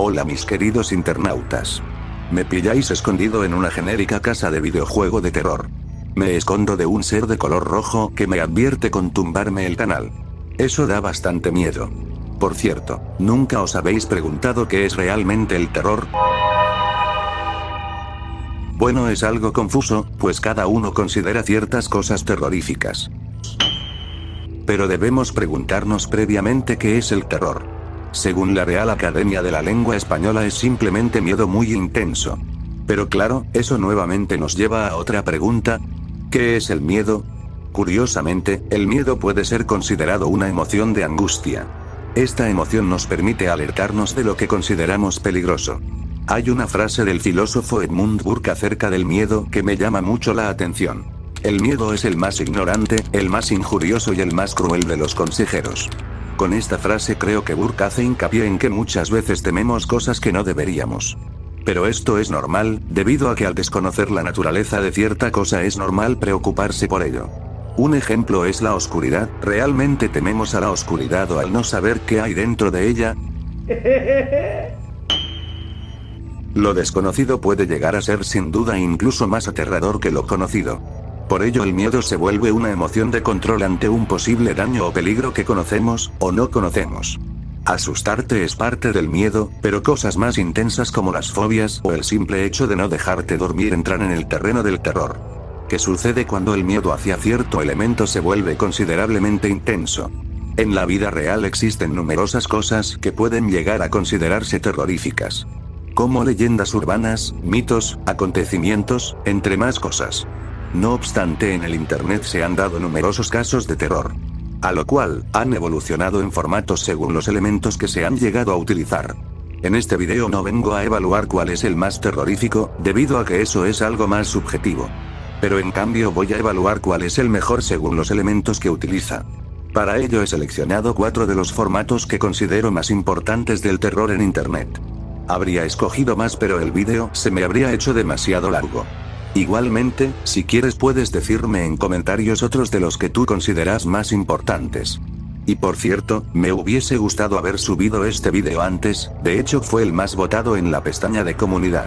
Hola mis queridos internautas. Me pilláis escondido en una genérica casa de videojuego de terror. Me escondo de un ser de color rojo que me advierte con tumbarme el canal. Eso da bastante miedo. Por cierto, ¿nunca os habéis preguntado qué es realmente el terror? Bueno, es algo confuso, pues cada uno considera ciertas cosas terroríficas. Pero debemos preguntarnos previamente qué es el terror. Según la Real Academia de la Lengua Española es simplemente miedo muy intenso. Pero claro, eso nuevamente nos lleva a otra pregunta. ¿Qué es el miedo? Curiosamente, el miedo puede ser considerado una emoción de angustia. Esta emoción nos permite alertarnos de lo que consideramos peligroso. Hay una frase del filósofo Edmund Burke acerca del miedo que me llama mucho la atención. El miedo es el más ignorante, el más injurioso y el más cruel de los consejeros. Con esta frase creo que Burke hace hincapié en que muchas veces tememos cosas que no deberíamos. Pero esto es normal, debido a que al desconocer la naturaleza de cierta cosa es normal preocuparse por ello. Un ejemplo es la oscuridad, ¿realmente tememos a la oscuridad o al no saber qué hay dentro de ella? Lo desconocido puede llegar a ser sin duda incluso más aterrador que lo conocido. Por ello el miedo se vuelve una emoción de control ante un posible daño o peligro que conocemos, o no conocemos. Asustarte es parte del miedo, pero cosas más intensas como las fobias o el simple hecho de no dejarte dormir entran en el terreno del terror. ¿Qué sucede cuando el miedo hacia cierto elemento se vuelve considerablemente intenso? En la vida real existen numerosas cosas que pueden llegar a considerarse terroríficas. Como leyendas urbanas, mitos, acontecimientos, entre más cosas. No obstante, en el internet se han dado numerosos casos de terror. A lo cual, han evolucionado en formatos según los elementos que se han llegado a utilizar. En este video no vengo a evaluar cuál es el más terrorífico, debido a que eso es algo más subjetivo. Pero en cambio voy a evaluar cuál es el mejor según los elementos que utiliza. Para ello he seleccionado 4 de los formatos que considero más importantes del terror en internet. Habría escogido más pero el vídeo se me habría hecho demasiado largo. Igualmente, si quieres puedes decirme en comentarios otros de los que tú consideras más importantes. Y por cierto, me hubiese gustado haber subido este vídeo antes, de hecho fue el más votado en la pestaña de comunidad.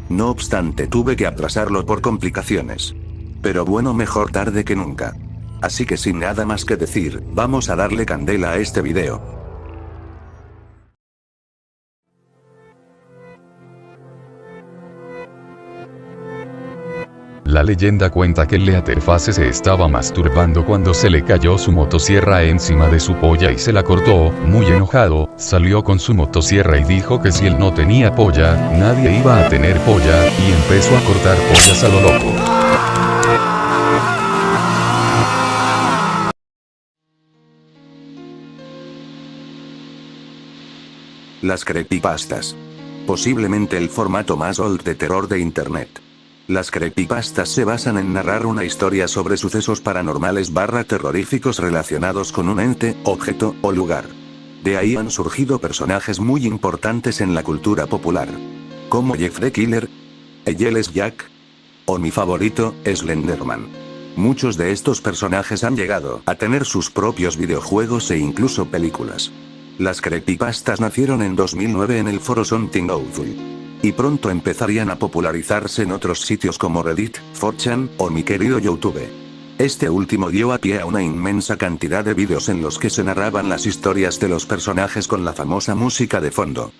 No obstante tuve que atrasarlo por complicaciones. Pero bueno, mejor tarde que nunca. Así que sin nada más que decir, vamos a darle candela a este video. La leyenda cuenta que Leatherface se estaba masturbando cuando se le cayó su motosierra encima de su polla y se la cortó. Muy enojado, salió con su motosierra y dijo que si él no tenía polla, nadie iba a tener polla, y empezó a cortar pollas a lo loco. Las creepypastas. Posiblemente el formato más old de terror de internet. Las creepypastas se basan en narrar una historia sobre sucesos paranormales / terroríficos relacionados con un ente, objeto o lugar. De ahí han surgido personajes muy importantes en la cultura popular. Como Jeff the Killer, Eyeless Jack, o mi favorito, Slenderman. Muchos de estos personajes han llegado a tener sus propios videojuegos e incluso películas. Las creepypastas nacieron en 2009 en el foro Something Awful. Y pronto empezarían a popularizarse en otros sitios como Reddit, 4chan, o mi querido YouTube. Este último dio a pie a una inmensa cantidad de vídeos en los que se narraban las historias de los personajes con la famosa música de fondo.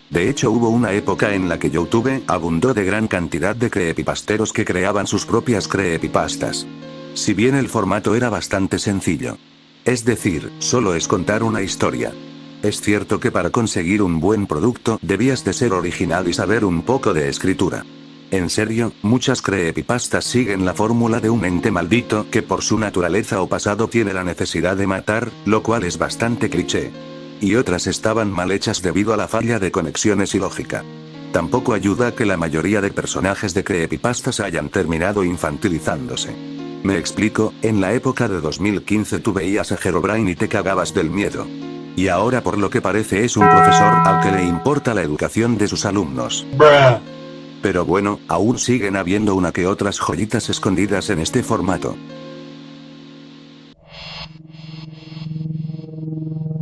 De hecho hubo una época en la que YouTube abundó de gran cantidad de creepypasteros que creaban sus propias creepypastas. Si bien el formato era bastante sencillo. Es decir, solo es contar una historia. Es cierto que para conseguir un buen producto debías de ser original y saber un poco de escritura. En serio, muchas creepypastas siguen la fórmula de un ente maldito que por su naturaleza o pasado tiene la necesidad de matar, lo cual es bastante cliché. Y otras estaban mal hechas debido a la falla de conexiones y lógica. Tampoco ayuda que la mayoría de personajes de creepypastas hayan terminado infantilizándose. Me explico, en la época de 2015 tú veías a Herobrine y te cagabas del miedo. Y ahora por lo que parece es un profesor al que le importa la educación de sus alumnos. Pero bueno, aún siguen habiendo una que otras joyitas escondidas en este formato.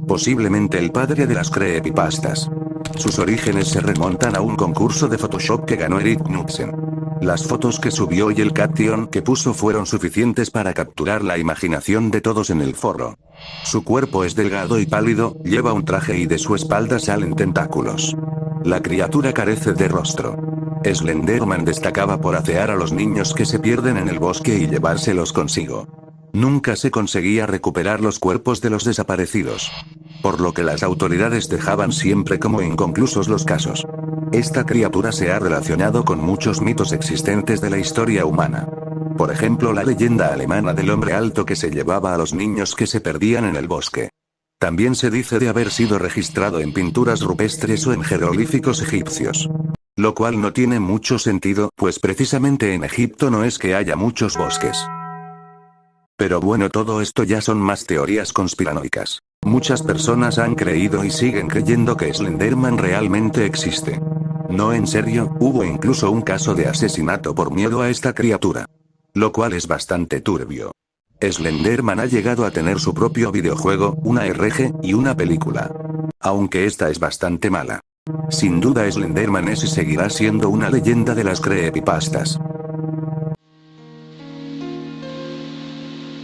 Posiblemente el padre de las creepypastas. Sus orígenes se remontan a un concurso de Photoshop que ganó Erik Knudsen. Las fotos que subió y el caption que puso fueron suficientes para capturar la imaginación de todos en el foro. Su cuerpo es delgado y pálido, lleva un traje y de su espalda salen tentáculos. La criatura carece de rostro. Slenderman destacaba por acear a los niños que se pierden en el bosque y llevárselos consigo. Nunca se conseguía recuperar los cuerpos de los desaparecidos, por lo que las autoridades dejaban siempre como inconclusos los casos. Esta criatura se ha relacionado con muchos mitos existentes de la historia humana. Por ejemplo, la leyenda alemana del hombre alto que se llevaba a los niños que se perdían en el bosque. También se dice de haber sido registrado en pinturas rupestres o en jeroglíficos egipcios. Lo cual no tiene mucho sentido, pues precisamente en Egipto no es que haya muchos bosques. Pero bueno, todo esto ya son más teorías conspiranoicas. Muchas personas han creído y siguen creyendo que Slenderman realmente existe. No, en serio, hubo incluso un caso de asesinato por miedo a esta criatura. Lo cual es bastante turbio. Slenderman ha llegado a tener su propio videojuego, una RG, y una película. Aunque esta es bastante mala. Sin duda Slenderman es y seguirá siendo una leyenda de las creepypastas.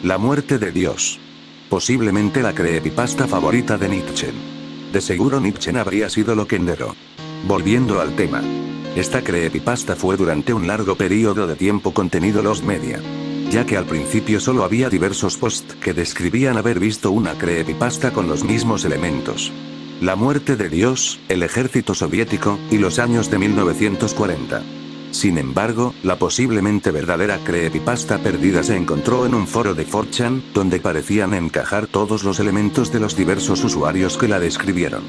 La muerte de Dios. Posiblemente la creepypasta favorita de Nietzsche. De seguro Nietzsche habría sido loquendero. Volviendo al tema. Esta creepypasta fue durante un largo periodo de tiempo contenido los media. Ya que al principio solo había diversos posts que describían haber visto una creepypasta con los mismos elementos. La muerte de Dios, el ejército soviético, y los años de 1940. Sin embargo, la posiblemente verdadera creepypasta perdida se encontró en un foro de 4chan, donde parecían encajar todos los elementos de los diversos usuarios que la describieron.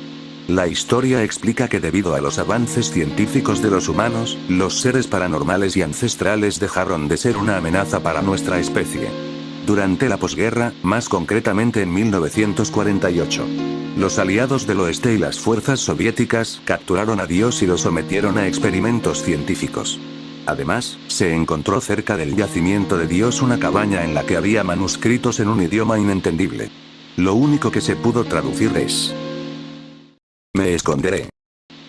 La historia explica que debido a los avances científicos de los humanos, los seres paranormales y ancestrales dejaron de ser una amenaza para nuestra especie. Durante la posguerra, más concretamente en 1948. Los aliados del oeste y las fuerzas soviéticas capturaron a Dios y lo sometieron a experimentos científicos. Además, se encontró cerca del yacimiento de Dios una cabaña en la que había manuscritos en un idioma inentendible. Lo único que se pudo traducir es: me esconderé.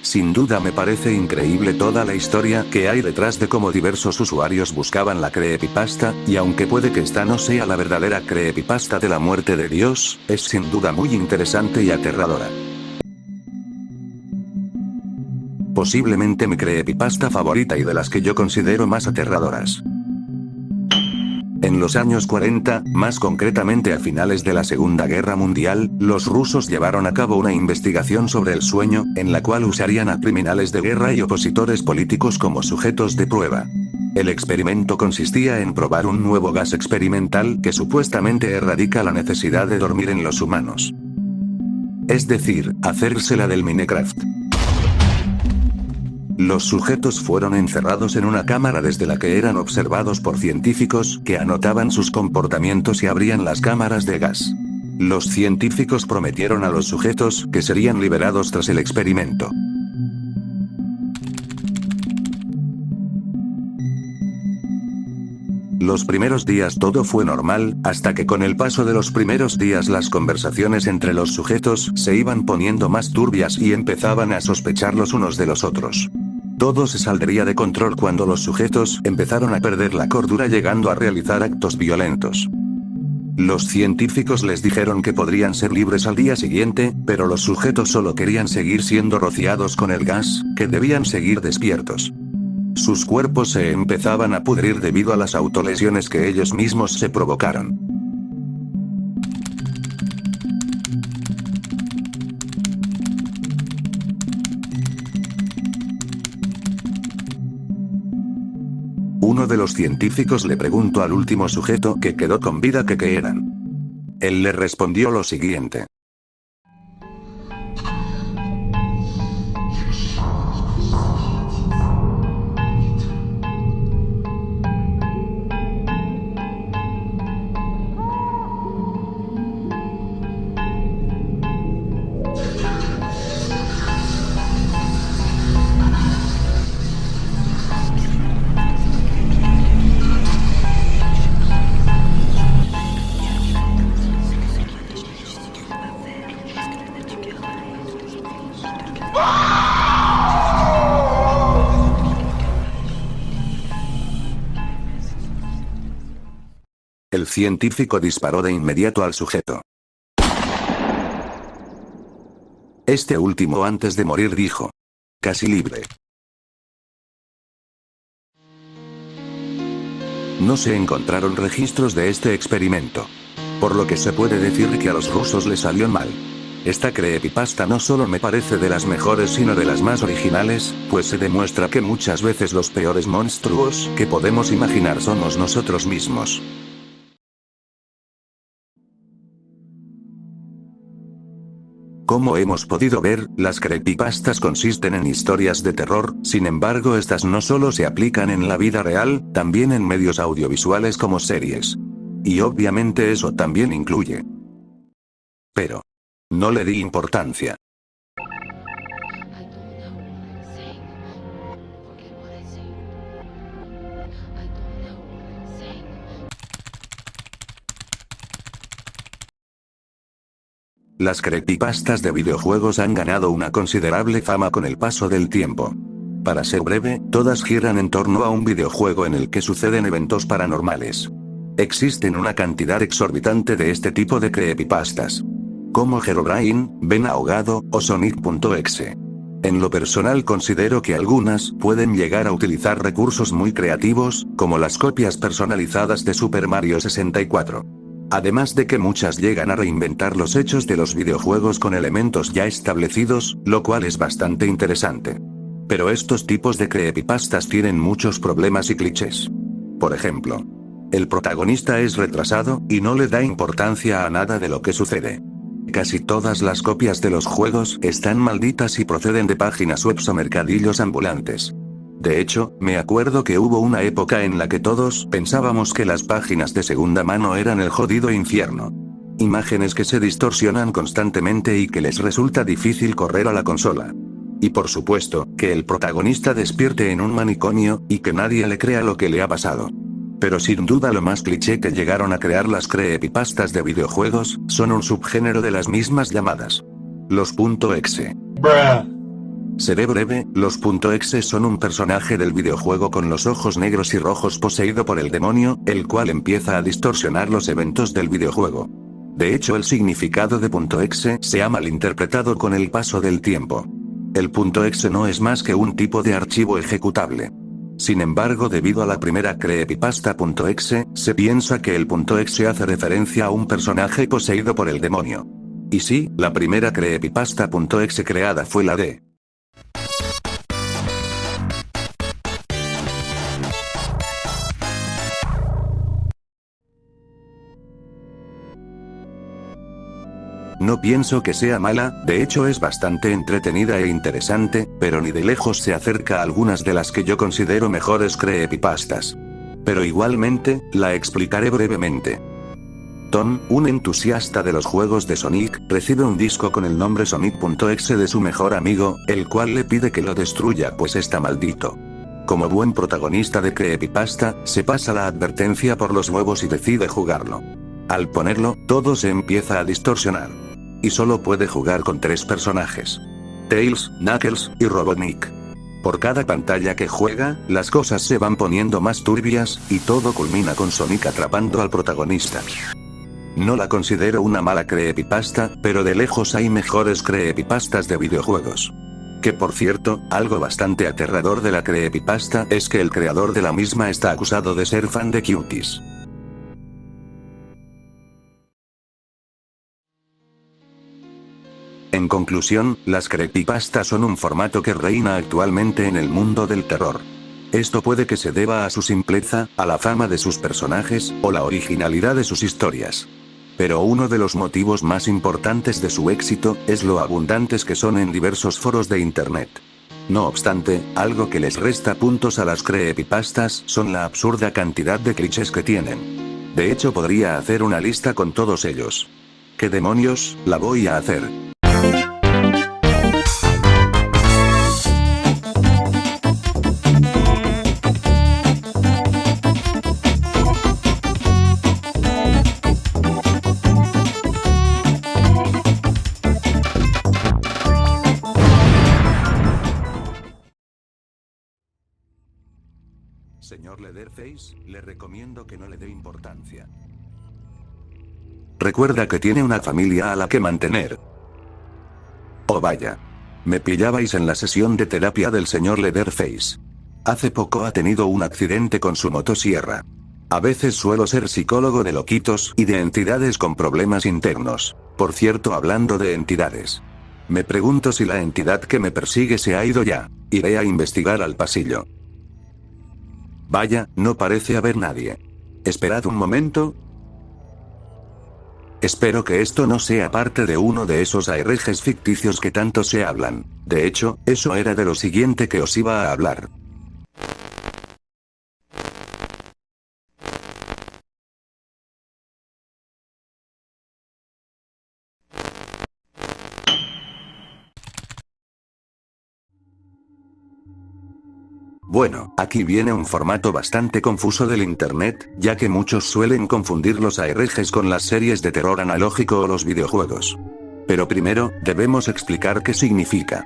Sin duda me parece increíble toda la historia que hay detrás de cómo diversos usuarios buscaban la creepypasta, y aunque puede que esta no sea la verdadera creepypasta de la muerte de Dios, es sin duda muy interesante y aterradora. Posiblemente mi creepypasta favorita y de las que yo considero más aterradoras. En los años 40, más concretamente a finales de la Segunda Guerra Mundial, los rusos llevaron a cabo una investigación sobre el sueño, en la cual usarían a criminales de guerra y opositores políticos como sujetos de prueba. El experimento consistía en probar un nuevo gas experimental que supuestamente erradica la necesidad de dormir en los humanos. Es decir, hacérsela del Minecraft. Los sujetos fueron encerrados en una cámara desde la que eran observados por científicos que anotaban sus comportamientos y abrían las cámaras de gas. Los científicos prometieron a los sujetos que serían liberados tras el experimento. Los primeros días todo fue normal, hasta que con el paso de los primeros días las conversaciones entre los sujetos se iban poniendo más turbias y empezaban a sospechar los unos de los otros. Todo se saldría de control cuando los sujetos empezaron a perder la cordura, llegando a realizar actos violentos. Los científicos les dijeron que podrían ser libres al día siguiente, pero los sujetos solo querían seguir siendo rociados con el gas, que debían seguir despiertos. Sus cuerpos se empezaban a pudrir debido a las autolesiones que ellos mismos se provocaron. Uno de los científicos le preguntó al último sujeto que quedó con vida que qué eran. Él le respondió lo siguiente: El científico disparó de inmediato al sujeto. Este último antes de morir dijo: casi libre. No se encontraron registros de este experimento. Por lo que se puede decir que a los rusos les salió mal. Esta creepypasta no solo me parece de las mejores sino de las más originales, pues se demuestra que muchas veces los peores monstruos que podemos imaginar somos nosotros mismos. Como hemos podido ver, las creepypastas consisten en historias de terror, sin embargo estas no solo se aplican en la vida real, también en medios audiovisuales como series. Y obviamente eso también incluye. Pero no le di importancia. Las creepypastas de videojuegos han ganado una considerable fama con el paso del tiempo. Para ser breve, todas giran en torno a un videojuego en el que suceden eventos paranormales. Existen una cantidad exorbitante de este tipo de creepypastas, como Herobrine, Ben Ahogado, o Sonic.exe. En lo personal considero que algunas pueden llegar a utilizar recursos muy creativos, como las copias personalizadas de Super Mario 64. Además de que muchas llegan a reinventar los hechos de los videojuegos con elementos ya establecidos, lo cual es bastante interesante. Pero estos tipos de creepypastas tienen muchos problemas y clichés. Por ejemplo, el protagonista es retrasado, y no le da importancia a nada de lo que sucede. Casi todas las copias de los juegos están malditas y proceden de páginas web o mercadillos ambulantes. De hecho, me acuerdo que hubo una época en la que todos pensábamos que las páginas de segunda mano eran el jodido infierno. Imágenes que se distorsionan constantemente y que les resulta difícil correr a la consola. Y por supuesto, que el protagonista despierte en un manicomio, y que nadie le crea lo que le ha pasado. Pero sin duda lo más cliché que llegaron a crear las creepypastas de videojuegos, son un subgénero de las mismas llamadas los .exe. Seré breve, los .exe son un personaje del videojuego con los ojos negros y rojos poseído por el demonio, el cual empieza a distorsionar los eventos del videojuego. De hecho el significado de .exe se ha malinterpretado con el paso del tiempo. El .exe no es más que un tipo de archivo ejecutable. Sin embargo, debido a la primera creepypasta .exe, se piensa que el .exe hace referencia a un personaje poseído por el demonio. Y sí, la primera creepypasta .exe creada fue la de No pienso que sea mala, de hecho es bastante entretenida e interesante, pero ni de lejos se acerca a algunas de las que yo considero mejores creepypastas. Pero igualmente, la explicaré brevemente. Tom, un entusiasta de los juegos de Sonic, recibe un disco con el nombre Sonic.exe de su mejor amigo, el cual le pide que lo destruya pues está maldito. Como buen protagonista de creepypasta, se pasa la advertencia por los huevos y decide jugarlo. Al ponerlo, todo se empieza a distorsionar. Y solo puede jugar con 3 personajes: Tails, Knuckles, y Robotnik. Por cada pantalla que juega, las cosas se van poniendo más turbias, y todo culmina con Sonic atrapando al protagonista. No la considero una mala creepypasta, pero de lejos hay mejores creepypastas de videojuegos. Que por cierto, algo bastante aterrador de la creepypasta es que el creador de la misma está acusado de ser fan de Cuties. En conclusión, las creepypastas son un formato que reina actualmente en el mundo del terror. Esto puede que se deba a su simpleza, a la fama de sus personajes, o la originalidad de sus historias. Pero uno de los motivos más importantes de su éxito, es lo abundantes que son en diversos foros de internet. No obstante, algo que les resta puntos a las creepypastas, son la absurda cantidad de clichés que tienen. De hecho podría hacer una lista con todos ellos. ¿Qué demonios? La voy a hacer. Señor Leatherface, le recomiendo que no le dé importancia. Recuerda que tiene una familia a la que mantener. Oh vaya. Me pillabais en la sesión de terapia del señor Leatherface. Hace poco ha tenido un accidente con su motosierra. A veces suelo ser psicólogo de loquitos y de entidades con problemas internos. Por cierto, hablando de entidades. Me pregunto si la entidad que me persigue se ha ido ya. Iré a investigar al pasillo. Vaya, no parece haber nadie. Esperad un momento. Espero que esto no sea parte de uno de esos ARGs ficticios que tanto se hablan. De hecho, eso era de lo siguiente que os iba a hablar. Bueno, aquí viene un formato bastante confuso del internet, ya que muchos suelen confundir los ARGs con las series de terror analógico o los videojuegos. Pero primero, debemos explicar qué significa.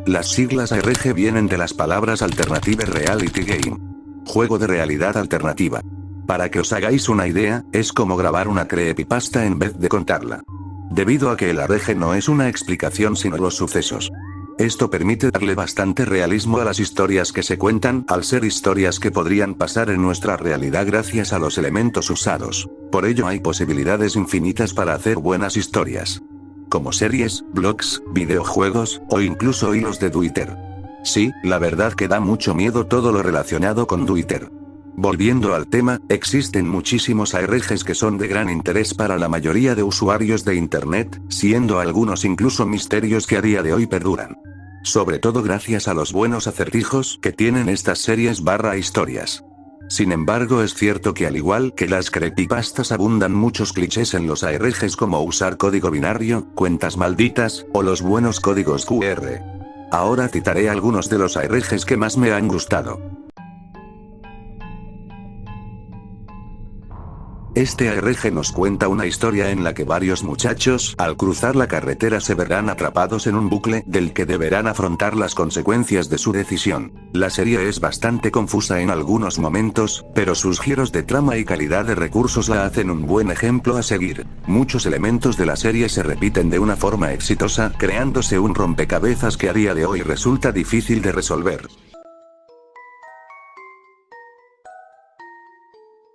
Las siglas ARG vienen de las palabras Alternative Reality Game. Juego de realidad alternativa. Para que os hagáis una idea, es como grabar una creepypasta en vez de contarla. Debido a que el ARG no es una explicación sino los sucesos. Esto permite darle bastante realismo a las historias que se cuentan, al ser historias que podrían pasar en nuestra realidad gracias a los elementos usados. Por ello hay posibilidades infinitas para hacer buenas historias. Como series, blogs, videojuegos, o incluso hilos de Twitter. Sí, la verdad que da mucho miedo todo lo relacionado con Twitter. Volviendo al tema, existen muchísimos ARGs que son de gran interés para la mayoría de usuarios de Internet, siendo algunos incluso misterios que a día de hoy perduran. Sobre todo gracias a los buenos acertijos que tienen estas series / historias. Sin embargo, es cierto que al igual que las creepypastas abundan muchos clichés en los ARGs como usar código binario, cuentas malditas, o los buenos códigos QR. Ahora citaré algunos de los ARGs que más me han gustado. Este ARG nos cuenta una historia en la que varios muchachos, al cruzar la carretera se verán atrapados en un bucle del que deberán afrontar las consecuencias de su decisión. La serie es bastante confusa en algunos momentos, pero sus giros de trama y calidad de recursos la hacen un buen ejemplo a seguir. Muchos elementos de la serie se repiten de una forma exitosa, creándose un rompecabezas que a día de hoy resulta difícil de resolver.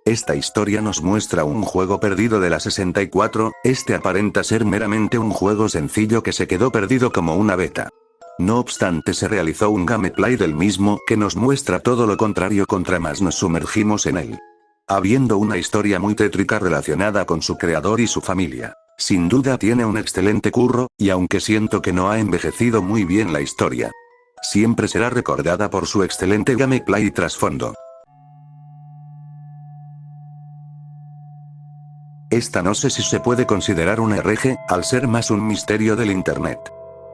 Esta historia nos muestra un juego perdido de la 64, este aparenta ser meramente un juego sencillo que se quedó perdido como una beta. No obstante se realizó un gameplay del mismo que nos muestra todo lo contrario contra más nos sumergimos en él. Habiendo una historia muy tétrica relacionada con su creador y su familia. Sin duda tiene un excelente curro, y aunque siento que no ha envejecido muy bien la historia, siempre será recordada por su excelente gameplay y trasfondo. Esta no sé si se puede considerar un ARG, al ser más un misterio del internet.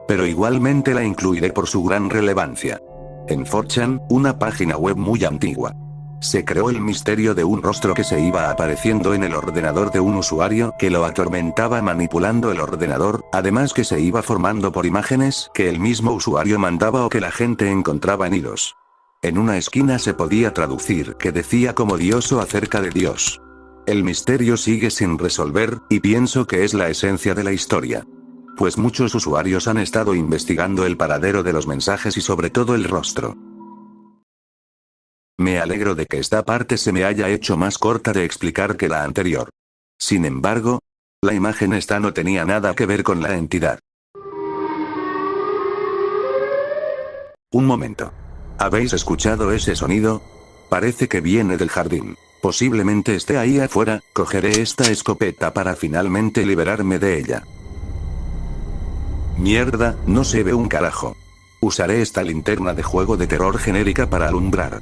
Pero igualmente la incluiré por su gran relevancia. En 4chan, una página web muy antigua, se creó el misterio de un rostro que se iba apareciendo en el ordenador de un usuario que lo atormentaba manipulando el ordenador, además que se iba formando por imágenes que el mismo usuario mandaba o que la gente encontraba en hilos. En una esquina se podía traducir que decía como Dios o acerca de Dios. El misterio sigue sin resolver, y pienso que es la esencia de la historia. Pues muchos usuarios han estado investigando el paradero de los mensajes y sobre todo el rostro. Me alegro de que esta parte se me haya hecho más corta de explicar que la anterior. Sin embargo, la imagen esta no tenía nada que ver con la entidad. Un momento. ¿Habéis escuchado ese sonido? Parece que viene del jardín. Posiblemente esté ahí afuera, cogeré esta escopeta para finalmente liberarme de ella. Mierda, no se ve un carajo. Usaré esta linterna de juego de terror genérica para alumbrar.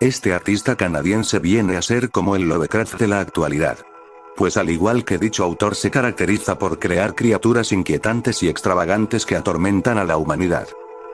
Este artista canadiense viene a ser como el Lovecraft de la actualidad. Pues al igual que dicho autor se caracteriza por crear criaturas inquietantes y extravagantes que atormentan a la humanidad.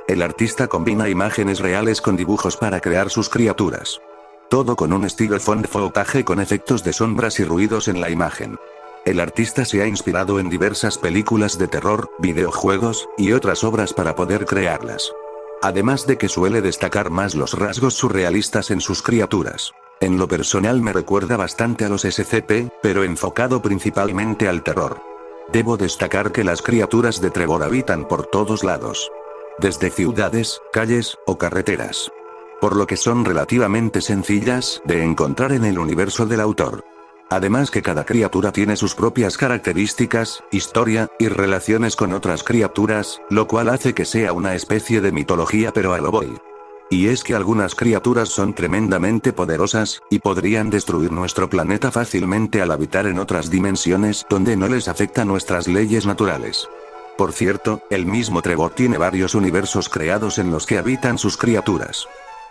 El artista combina imágenes reales con dibujos para crear sus criaturas. Todo con un estilo font footage con efectos de sombras y ruidos en la imagen. El artista se ha inspirado en diversas películas de terror, videojuegos, y otras obras para poder crearlas. Además de que suele destacar más los rasgos surrealistas en sus criaturas. En lo personal me recuerda bastante a los SCP, pero enfocado principalmente al terror. Debo destacar que las criaturas de Trevor habitan por todos lados. Desde ciudades, calles, o carreteras. Por lo que son relativamente sencillas de encontrar en el universo del autor. Además que cada criatura tiene sus propias características, historia, y relaciones con otras criaturas, lo cual hace que sea una especie de mitología pero a lo boy. Y es que algunas criaturas son tremendamente poderosas, y podrían destruir nuestro planeta fácilmente al habitar en otras dimensiones donde no les afecta nuestras leyes naturales. Por cierto, el mismo Trevor tiene varios universos creados en los que habitan sus criaturas.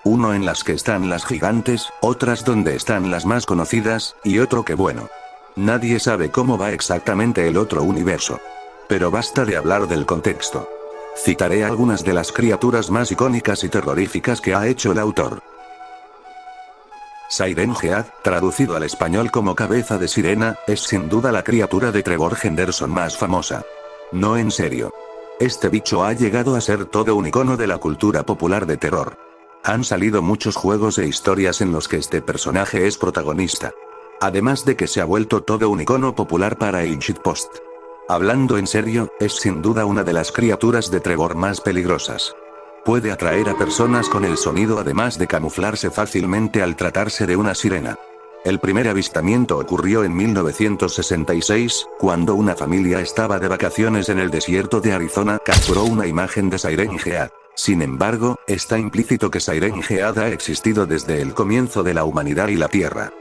Uno en las que están las gigantes, otras donde están las más conocidas, y otro que bueno. Nadie sabe cómo va exactamente el otro universo. Pero basta de hablar del contexto. Citaré algunas de las criaturas más icónicas y terroríficas que ha hecho el autor. Siren Head, traducido al español como cabeza de sirena, es sin duda la criatura de Trevor Henderson más famosa. No en serio. Este bicho ha llegado a ser todo un icono de la cultura popular de terror. Han salido muchos juegos e historias en los que este personaje es protagonista. Además de que se ha vuelto todo un icono popular para el shitpost. Hablando en serio, es sin duda una de las criaturas de Trevor más peligrosas. Puede atraer a personas con el sonido además de camuflarse fácilmente al tratarse de una sirena. El primer avistamiento ocurrió en 1966, cuando una familia estaba de vacaciones en el desierto de Arizona, capturó una imagen de Siren Head. Sin embargo, está implícito que Siren Head ha existido desde el comienzo de la humanidad y la Tierra.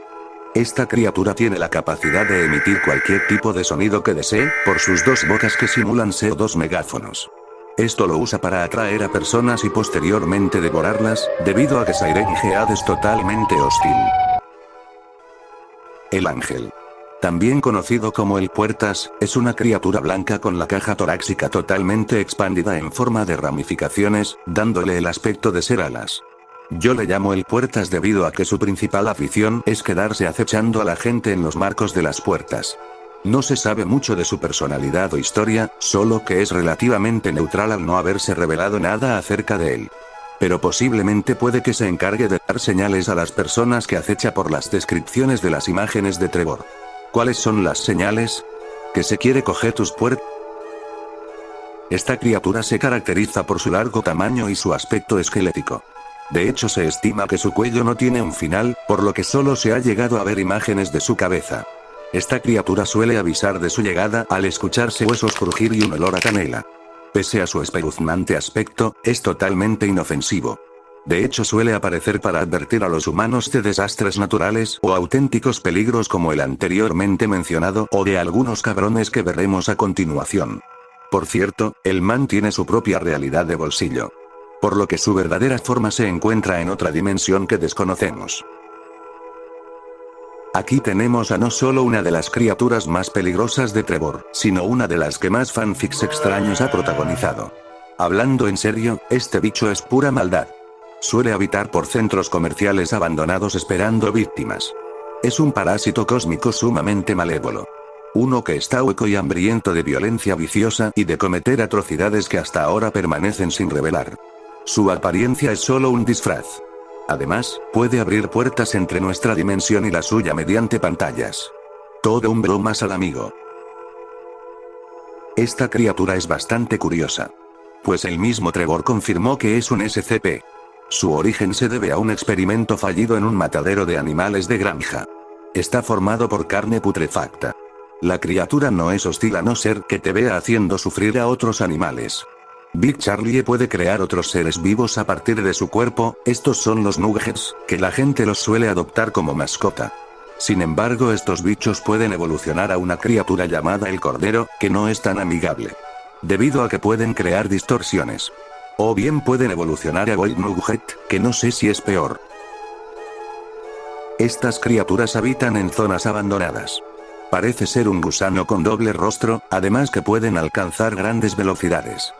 Esta criatura tiene la capacidad de emitir cualquier tipo de sonido que desee, por sus dos bocas que simulan ser dos megáfonos. Esto lo usa para atraer a personas y posteriormente devorarlas, debido a que Siren Head es totalmente hostil. El ángel. También conocido como el puertas, es una criatura blanca con la caja torácica totalmente expandida en forma de ramificaciones, dándole el aspecto de ser alas. Yo le llamo el puertas debido a que su principal afición es quedarse acechando a la gente en los marcos de las puertas. No se sabe mucho de su personalidad o historia, solo que es relativamente neutral al no haberse revelado nada acerca de él. Pero posiblemente puede que se encargue de dar señales a las personas que acecha por las descripciones de las imágenes de Trevor. ¿Cuáles son las señales? Que se quiere coger tus puertas. Esta criatura se caracteriza por su largo tamaño y su aspecto esquelético. De hecho se estima que su cuello no tiene un final, por lo que solo se ha llegado a ver imágenes de su cabeza. Esta criatura suele avisar de su llegada al escucharse huesos crujir y un olor a canela. Pese a su espeluznante aspecto, es totalmente inofensivo. De hecho suele aparecer para advertir a los humanos de desastres naturales o auténticos peligros como el anteriormente mencionado o de algunos cabrones que veremos a continuación. Por cierto, el man tiene su propia realidad de bolsillo. Por lo que su verdadera forma se encuentra en otra dimensión que desconocemos. Aquí tenemos a no solo una de las criaturas más peligrosas de Trevor, sino una de las que más fanfics extraños ha protagonizado. Hablando en serio, este bicho es pura maldad. Suele habitar por centros comerciales abandonados esperando víctimas. Es un parásito cósmico sumamente malévolo. Uno que está hueco y hambriento de violencia viciosa y de cometer atrocidades que hasta ahora permanecen sin revelar. Su apariencia es solo un disfraz. Además, puede abrir puertas entre nuestra dimensión y la suya mediante pantallas. Todo un bromas al amigo. Esta criatura es bastante curiosa. Pues el mismo Trevor confirmó que es un SCP. Su origen se debe a un experimento fallido en un matadero de animales de granja. Está formado por carne putrefacta. La criatura no es hostil a no ser que te vea haciendo sufrir a otros animales. Big Charlie puede crear otros seres vivos a partir de su cuerpo, estos son los nuggets, que la gente los suele adoptar como mascota. Sin embargo, estos bichos pueden evolucionar a una criatura llamada el cordero, que no es tan amigable. Debido a que pueden crear distorsiones. O bien pueden evolucionar a Void Nugget, que no sé si es peor. Estas criaturas habitan en zonas abandonadas. Parece ser un gusano con doble rostro, además que pueden alcanzar grandes velocidades.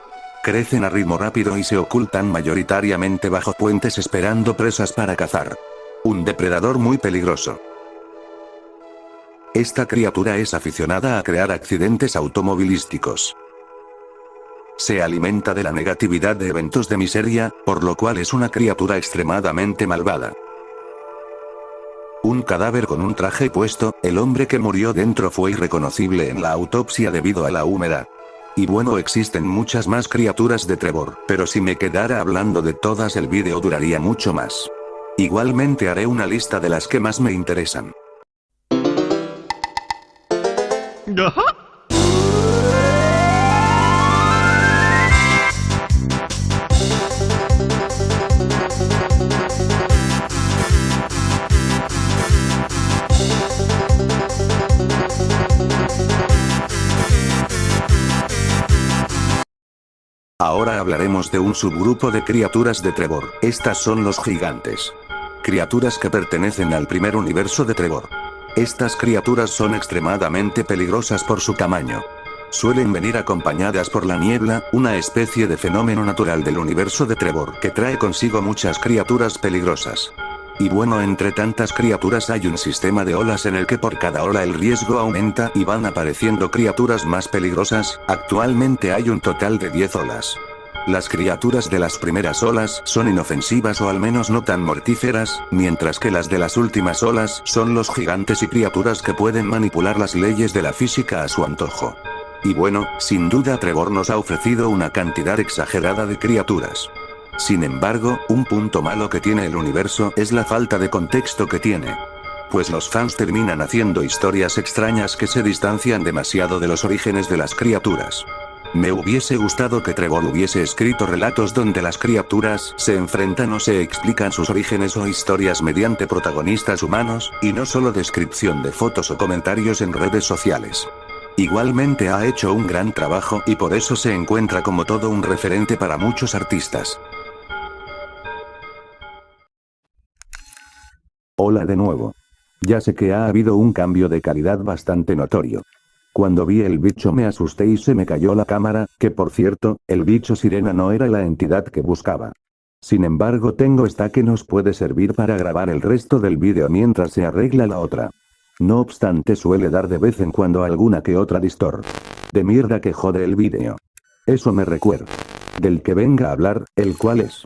Crecen a ritmo rápido y se ocultan mayoritariamente bajo puentes esperando presas para cazar. Un depredador muy peligroso. Esta criatura es aficionada a crear accidentes automovilísticos. Se alimenta de la negatividad de eventos de miseria, por lo cual es una criatura extremadamente malvada. Un cadáver con un traje puesto, el hombre que murió dentro fue irreconocible en la autopsia debido a la humedad. Y bueno, existen muchas más criaturas de Trevor, pero si me quedara hablando de todas el vídeo duraría mucho más. Igualmente haré una lista de las que más me interesan. Ahora hablaremos de un subgrupo de criaturas de Trevor. Estas son los gigantes. Criaturas que pertenecen al primer universo de Trevor. Estas criaturas son extremadamente peligrosas por su tamaño. Suelen venir acompañadas por la niebla, una especie de fenómeno natural del universo de Trevor que trae consigo muchas criaturas peligrosas. Y bueno, entre tantas criaturas hay un sistema de olas en el que por cada ola el riesgo aumenta y van apareciendo criaturas más peligrosas. Actualmente hay un total de 10 olas. Las criaturas de las primeras olas son inofensivas o al menos no tan mortíferas, mientras que las de las últimas olas son los gigantes y criaturas que pueden manipular las leyes de la física a su antojo. Y bueno, sin duda Trevor nos ha ofrecido una cantidad exagerada de criaturas. Sin embargo, un punto malo que tiene el universo es la falta de contexto que tiene. Pues los fans terminan haciendo historias extrañas que se distancian demasiado de los orígenes de las criaturas. Me hubiese gustado que Trevor hubiese escrito relatos donde las criaturas se enfrentan o se explican sus orígenes o historias mediante protagonistas humanos, y no solo descripción de fotos o comentarios en redes sociales. Igualmente ha hecho un gran trabajo y por eso se encuentra como todo un referente para muchos artistas. Hola de nuevo. Ya sé que ha habido un cambio de calidad bastante notorio. Cuando vi el bicho me asusté y se me cayó la cámara, que por cierto, el bicho sirena no era la entidad que buscaba. Sin embargo, tengo esta que nos puede servir para grabar el resto del vídeo mientras se arregla la otra. No obstante, suele dar de vez en cuando alguna que otra distort de mierda que jode el vídeo. Eso me recuerda del que venga a hablar, el cual es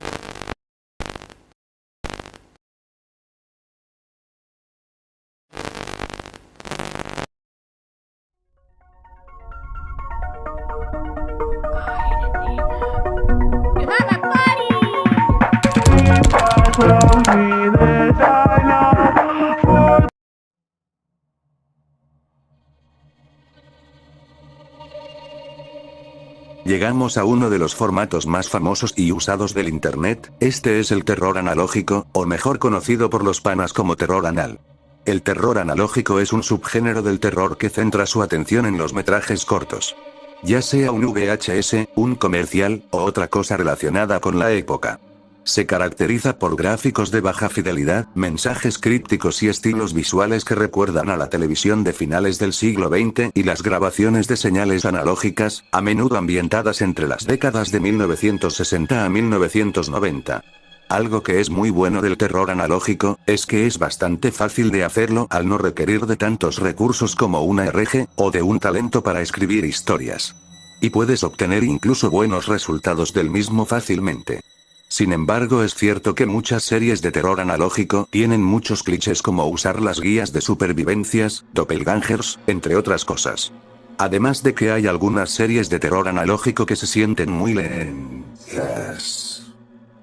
Llegamos a uno de los formatos más famosos y usados del internet. Este es el terror analógico, o mejor conocido por los panas como terror anal. El terror analógico es un subgénero del terror que centra su atención en los metrajes cortos. Ya sea un VHS, un comercial, o otra cosa relacionada con la época. Se caracteriza por gráficos de baja fidelidad, mensajes crípticos y estilos visuales que recuerdan a la televisión de finales del siglo XX y las grabaciones de señales analógicas, a menudo ambientadas entre las décadas de 1960 a 1990. Algo que es muy bueno del terror analógico, es que es bastante fácil de hacerlo al no requerir de tantos recursos como una RG, o de un talento para escribir historias. Y puedes obtener incluso buenos resultados del mismo fácilmente. Sin embargo, es cierto que muchas series de terror analógico tienen muchos clichés como usar las guías de supervivencias, doppelgangers, entre otras cosas. Además de que hay algunas series de terror analógico que se sienten muy lentas.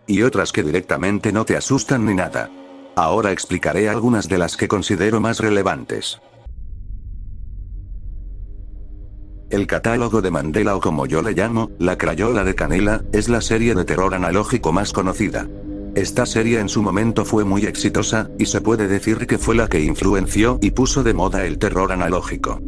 Y otras que directamente no te asustan ni nada. Ahora explicaré algunas de las que considero más relevantes. El catálogo de Mandela, o como yo le llamo, La Crayola de Canela, es la serie de terror analógico más conocida. Esta serie en su momento fue muy exitosa, y se puede decir que fue la que influenció y puso de moda el terror analógico.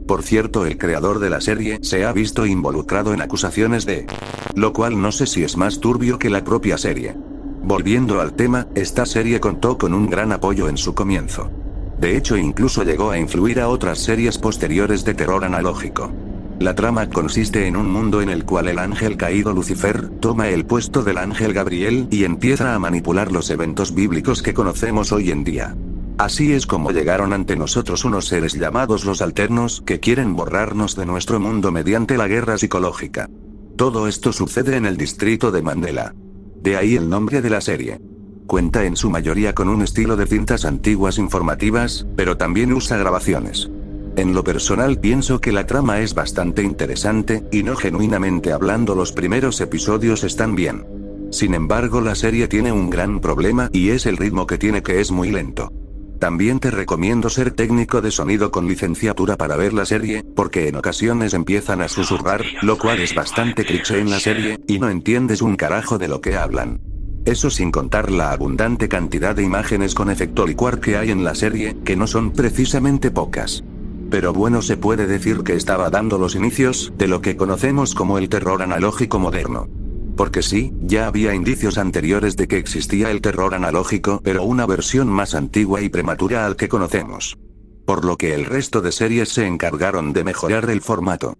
Por cierto, el creador de la serie se ha visto involucrado en acusaciones de... lo cual no sé si es más turbio que la propia serie. Volviendo al tema, esta serie contó con un gran apoyo en su comienzo. De hecho, incluso llegó a influir a otras series posteriores de terror analógico. La trama consiste en un mundo en el cual el ángel caído Lucifer toma el puesto del ángel Gabriel y empieza a manipular los eventos bíblicos que conocemos hoy en día. Así es como llegaron ante nosotros unos seres llamados los Alternos que quieren borrarnos de nuestro mundo mediante la guerra psicológica. Todo esto sucede en el distrito de Mandela. De ahí el nombre de la serie. Cuenta en su mayoría con un estilo de cintas antiguas informativas, pero también usa grabaciones. En lo personal pienso que la trama es bastante interesante, y no genuinamente hablando los primeros episodios están bien. Sin embargo la serie tiene un gran problema y es el ritmo que tiene, que es muy lento. También te recomiendo ser técnico de sonido con licenciatura para ver la serie, porque en ocasiones empiezan a susurrar, lo cual es bastante cliché en la serie, y no entiendes un carajo de lo que hablan. Eso sin contar la abundante cantidad de imágenes con efecto licuar que hay en la serie, que no son precisamente pocas. Pero bueno, se puede decir que estaba dando los inicios de lo que conocemos como el terror analógico moderno. Porque sí, ya había indicios anteriores de que existía el terror analógico, pero una versión más antigua y prematura al que conocemos. Por lo que el resto de series se encargaron de mejorar el formato.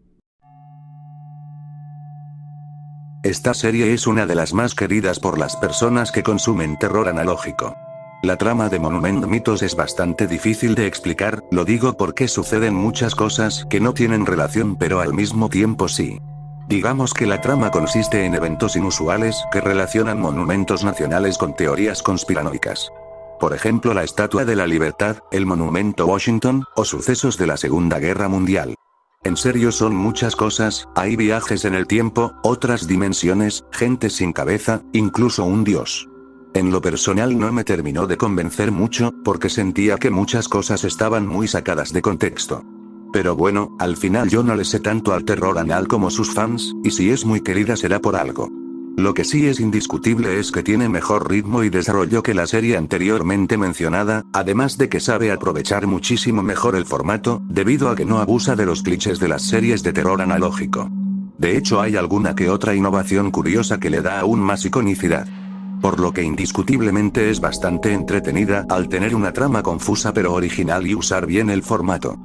Esta serie es una de las más queridas por las personas que consumen terror analógico. La trama de Monument Mythos es bastante difícil de explicar, lo digo porque suceden muchas cosas que no tienen relación pero al mismo tiempo sí. Digamos que la trama consiste en eventos inusuales que relacionan monumentos nacionales con teorías conspiranoicas. Por ejemplo, la Estatua de la Libertad, el Monumento Washington, o sucesos de la Segunda Guerra Mundial. En serio, son muchas cosas, hay viajes en el tiempo, otras dimensiones, gente sin cabeza, incluso un dios. En lo personal no me terminó de convencer mucho, porque sentía que muchas cosas estaban muy sacadas de contexto. Pero bueno, al final yo no le sé tanto al terror anal como sus fans, y si es muy querida será por algo. Lo que sí es indiscutible es que tiene mejor ritmo y desarrollo que la serie anteriormente mencionada, además de que sabe aprovechar muchísimo mejor el formato, debido a que no abusa de los clichés de las series de terror analógico. De hecho hay alguna que otra innovación curiosa que le da aún más iconicidad. Por lo que indiscutiblemente es bastante entretenida, al tener una trama confusa pero original y usar bien el formato.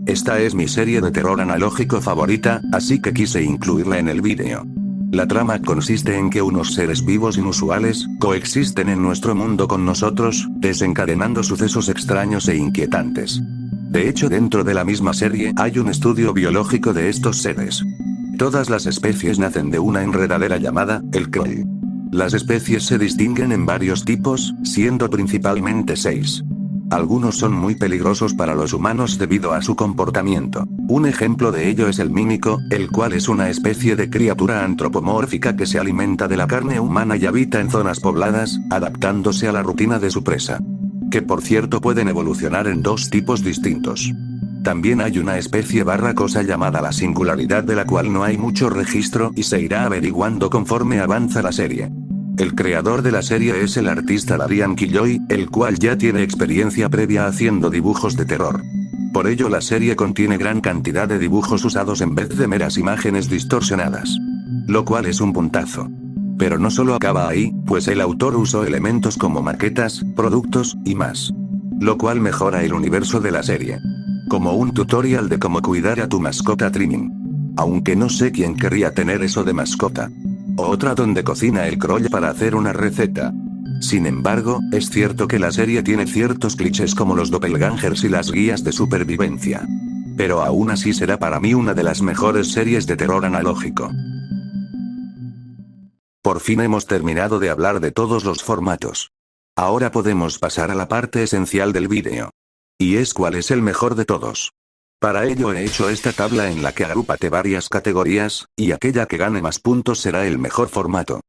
Esta es mi serie de terror analógico favorita, así que quise incluirla en el vídeo. La trama consiste en que unos seres vivos inusuales coexisten en nuestro mundo con nosotros, desencadenando sucesos extraños e inquietantes. De hecho, dentro de la misma serie hay un estudio biológico de estos seres. Todas las especies nacen de una enredadera llamada el Kroll. Las especies se distinguen en varios tipos, siendo principalmente 6. Algunos son muy peligrosos para los humanos debido a su comportamiento. Un ejemplo de ello es el mímico, el cual es una especie de criatura antropomórfica que se alimenta de la carne humana y habita en zonas pobladas, adaptándose a la rutina de su presa. Que por cierto pueden evolucionar en 2 tipos distintos. También hay una especie cosa llamada la singularidad, de la cual no hay mucho registro y se irá averiguando conforme avanza la serie. El creador de la serie es el artista Darian Killoy, el cual ya tiene experiencia previa haciendo dibujos de terror. Por ello la serie contiene gran cantidad de dibujos usados en vez de meras imágenes distorsionadas. Lo cual es un puntazo. Pero no solo acaba ahí, pues el autor usó elementos como maquetas, productos, y más. Lo cual mejora el universo de la serie. Como un tutorial de cómo cuidar a tu mascota trimming. Aunque no sé quién querría tener eso de mascota. O otra donde cocina el Kroll para hacer una receta. Sin embargo, es cierto que la serie tiene ciertos clichés como los doppelgangers y las guías de supervivencia. Pero aún así será para mí una de las mejores series de terror analógico. Por fin hemos terminado de hablar de todos los formatos. Ahora podemos pasar a la parte esencial del vídeo. Y es cuál es el mejor de todos. Para ello he hecho esta tabla en la que agrúpate varias categorías, y aquella que gane más puntos será el mejor formato.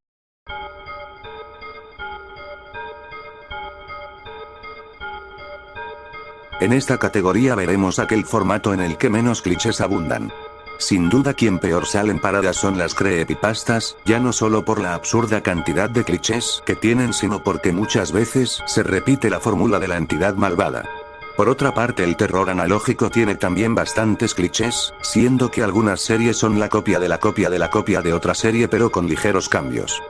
En esta categoría veremos aquel formato en el que menos clichés abundan. Sin duda quien peor salen paradas son las creepypastas, ya no solo por la absurda cantidad de clichés que tienen, sino porque muchas veces se repite la fórmula de la entidad malvada. Por otra parte, el terror analógico tiene también bastantes clichés, siendo que algunas series son la copia de la copia de la copia de otra serie pero con ligeros cambios.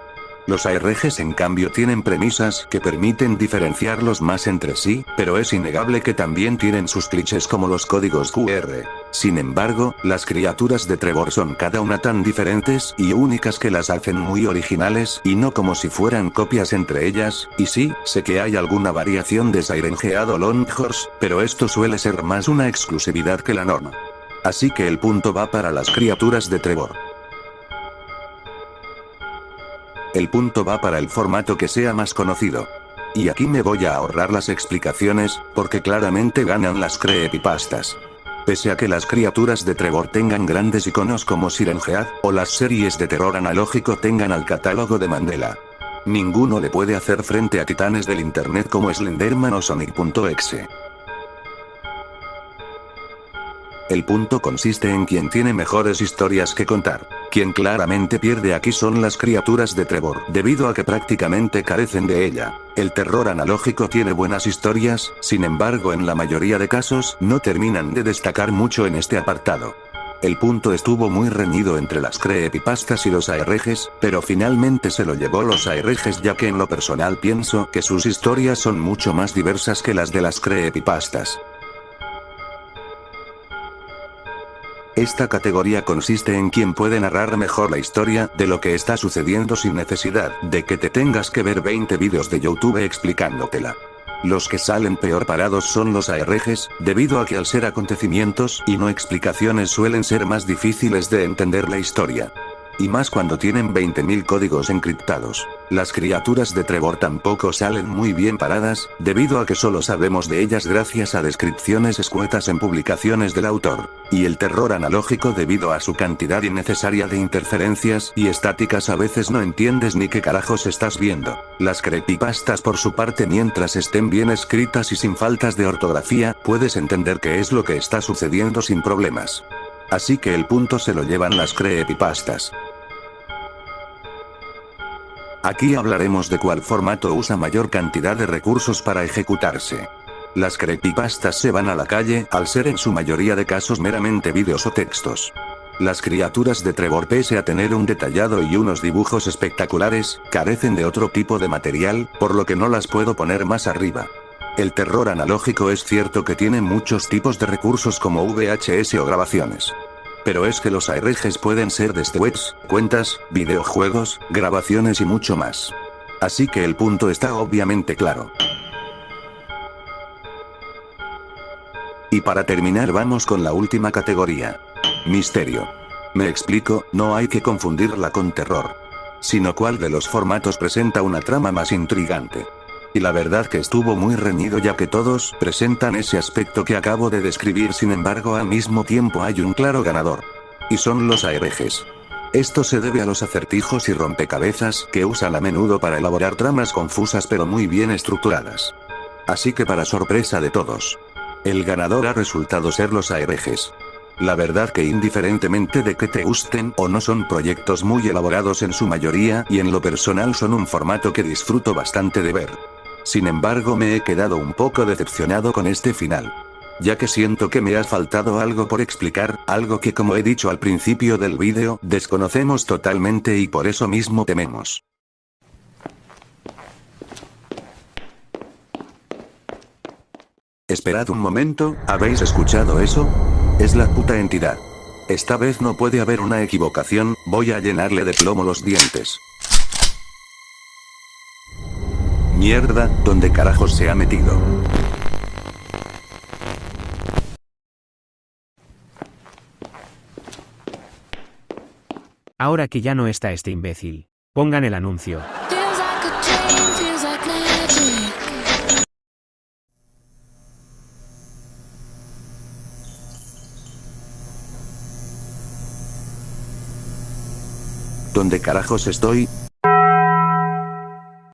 Los ARGs en cambio tienen premisas que permiten diferenciarlos más entre sí, pero es innegable que también tienen sus clichés como los códigos QR. Sin embargo, las criaturas de Trevor son cada una tan diferentes y únicas que las hacen muy originales y no como si fueran copias entre ellas, y sí, sé que hay alguna variación de Sirenhead o Longhorse, pero esto suele ser más una exclusividad que la norma. Así que el punto va para las criaturas de Trevor. El punto va para el formato que sea más conocido. Y aquí me voy a ahorrar las explicaciones, porque claramente ganan las creepypastas. Pese a que las criaturas de Trevor tengan grandes iconos como Sirenhead, o las series de terror analógico tengan al catálogo de Mandela. Ninguno le puede hacer frente a titanes del internet como Slenderman o Sonic.exe. El punto consiste en quien tiene mejores historias que contar. Quien claramente pierde aquí son las criaturas de Trevor, debido a que prácticamente carecen de ella. El terror analógico tiene buenas historias, sin embargo en la mayoría de casos no terminan de destacar mucho en este apartado. El punto estuvo muy reñido entre las creepypastas y los ARGs, pero finalmente se lo llevó los ARGs ya que en lo personal pienso que sus historias son mucho más diversas que las de las creepypastas. Esta categoría consiste en quien puede narrar mejor la historia de lo que está sucediendo sin necesidad de que te tengas que ver 20 vídeos de YouTube explicándotela. Los que salen peor parados son los ARGs, debido a que al ser acontecimientos y no explicaciones suelen ser más difíciles de entender la historia. Y más cuando tienen 20.000 códigos encriptados. Las criaturas de Trevor tampoco salen muy bien paradas, debido a que solo sabemos de ellas gracias a descripciones escuetas en publicaciones del autor. Y el terror analógico debido a su cantidad innecesaria de interferencias y estáticas a veces no entiendes ni qué carajos estás viendo. Las creepypastas por su parte mientras estén bien escritas y sin faltas de ortografía, puedes entender qué es lo que está sucediendo sin problemas. Así que el punto se lo llevan las creepypastas. Aquí hablaremos de cuál formato usa mayor cantidad de recursos para ejecutarse. Las creepypastas se van a la calle, al ser en su mayoría de casos meramente vídeos o textos. Las criaturas de Trevor, pese a tener un detallado y unos dibujos espectaculares, carecen de otro tipo de material, por lo que no las puedo poner más arriba. El terror analógico es cierto que tiene muchos tipos de recursos como VHS o grabaciones. Pero es que los ARGs pueden ser desde webs, cuentas, videojuegos, grabaciones y mucho más. Así que el punto está obviamente claro. Y para terminar vamos con la última categoría. Misterio. Me explico, no hay que confundirla con terror. Sino cuál de los formatos presenta una trama más intrigante. Y la verdad que estuvo muy reñido ya que todos presentan ese aspecto que acabo de describir, sin embargo al mismo tiempo hay un claro ganador. Y son los ARGs. Esto se debe a los acertijos y rompecabezas que usan a menudo para elaborar tramas confusas pero muy bien estructuradas. Así que para sorpresa de todos, el ganador ha resultado ser los ARGs. La verdad que indiferentemente de que te gusten o no son proyectos muy elaborados en su mayoría y en lo personal son un formato que disfruto bastante de ver. Sin embargo me he quedado un poco decepcionado con este final. Ya que siento que me ha faltado algo por explicar, algo que como he dicho al principio del vídeo, desconocemos totalmente y por eso mismo tememos. Esperad un momento, ¿habéis escuchado eso? Es la puta entidad. Esta vez no puede haber una equivocación, voy a llenarle de plomo los dientes. Mierda, ¿dónde carajos se ha metido? Ahora que ya no está este imbécil, pongan el anuncio. ¿Dónde carajos estoy?